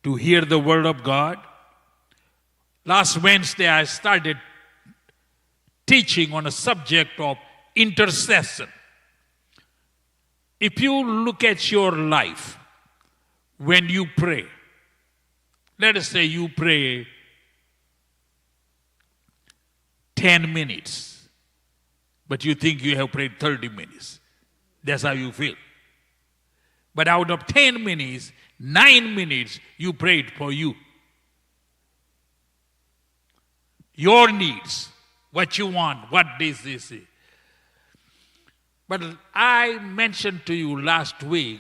to hear the word of God. Last Wednesday, I started teaching on a subject of intercession. If you look at your life, when you pray, let us say you pray 10 minutes, but you think you have prayed 30 minutes. That's how you feel. But out of 10 minutes, 9 minutes, you prayed for you. Your needs, what you want, what this is. But I mentioned to you last week,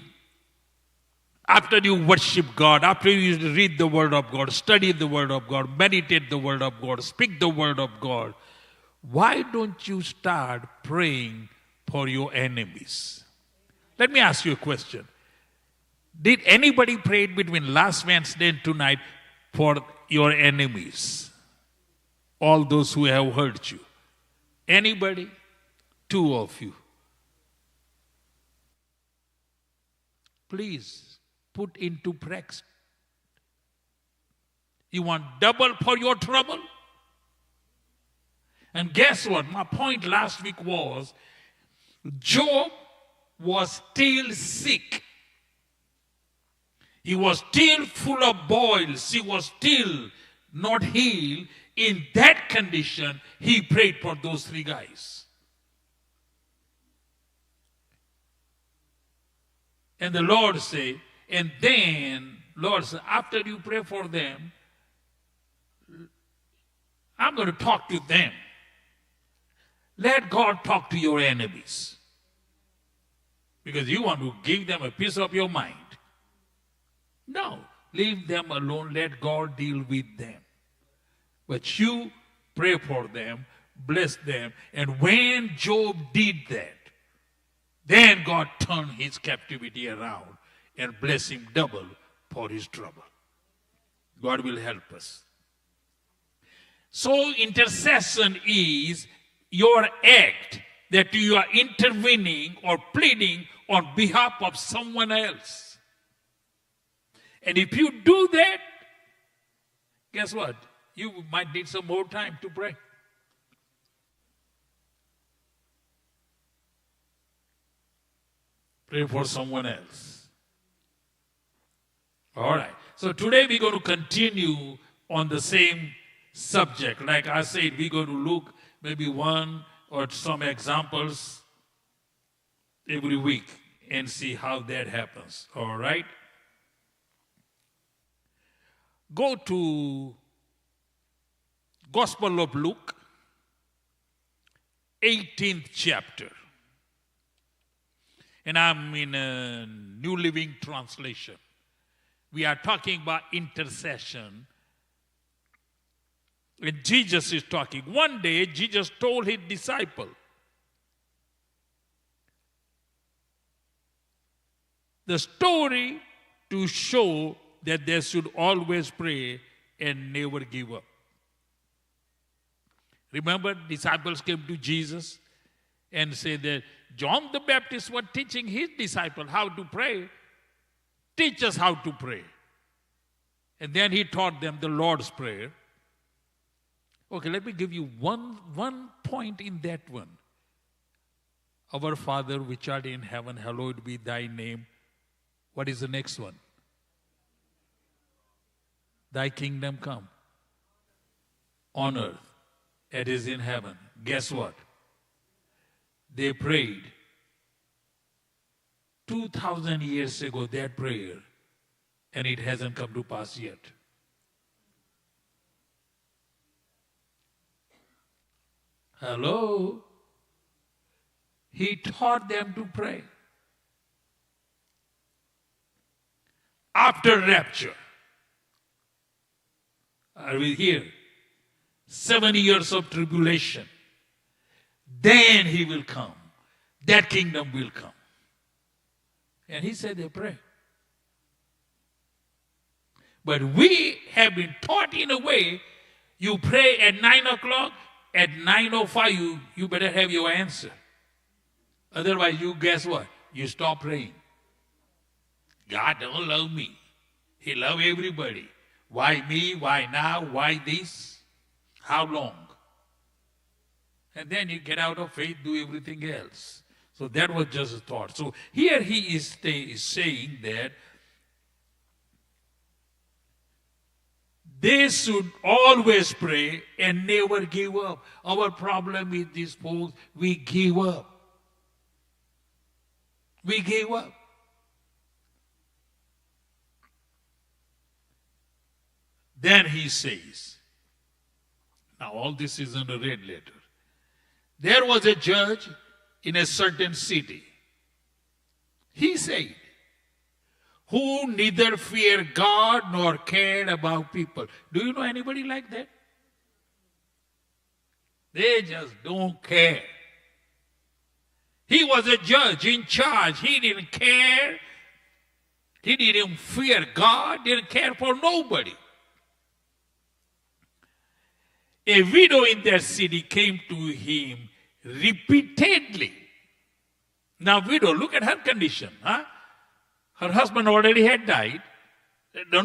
after you worship God, after you read the Word of God, study the Word of God, meditate the Word of God, speak the Word of God, why don't you start praying for your enemies? Let me ask you a question. Did anybody pray between last Wednesday and tonight for your enemies? All those who have hurt you. Anybody? 2 of you. Please put into practice. You want double for your trouble? And guess what? My point last week was, Job was still sick. He was still full of boils. He was still not healed. In that condition, he prayed for those 3 guys. And the Lord said, and then Lord said, after you pray for them, I'm going to talk to them. Let God talk to your enemies. Because you want to give them a piece of your mind. No, leave them alone. Let God deal with them. But you pray for them, bless them. And when Job did that, then God turned his captivity around and blessed him double for his trouble. God will help us. So intercession is your act that you are intervening or pleading on behalf of someone else. And if you do that, guess what? You might need some more time to pray. Pray for someone else. All right. So today we're going to continue on the same subject. Like I said, we're going to look maybe one or some examples every week and see how that happens. All right? Go to Gospel of Luke, 18th chapter. And I'm in a New Living Translation. We are talking about intercession. And Jesus is talking. One day, Jesus told his disciple, the story to show that they should always pray and never give up. Remember, disciples came to Jesus and said that John the Baptist was teaching his disciples how to pray. Teach us how to pray. And then he taught them the Lord's Prayer. Okay, let me give you one point in that one. Our Father which art in heaven, hallowed be thy name. What is the next one? Thy kingdom come on earth as it is in heaven. Guess what? They prayed 2,000 years ago that prayer, and it hasn't come to pass yet. Hello? He taught them to pray. After rapture, are we here? 7 years of tribulation. Then he will come. That kingdom will come. And he said they pray. But we have been taught in a way, you pray at 9 o'clock, at 9:05 you better have your answer. Otherwise you guess what? You stop praying. God don't love me. He loved everybody. Why me? Why now? Why this? How long? And then you get out of faith, do everything else. So that was just a thought. So here he is saying that they should always pray and never give up. Our problem with these folks, we give up. We gave up. Then he says, now all this is in a red letter. There was a judge in a certain city. He said, who neither feared God nor cared about people. Do you know anybody like that? They just don't care. He was a judge in charge. He didn't care. He didn't fear God, didn't care for nobody. A widow in that city came to him repeatedly. Now, widow, look at her condition. Huh? Her husband already had died.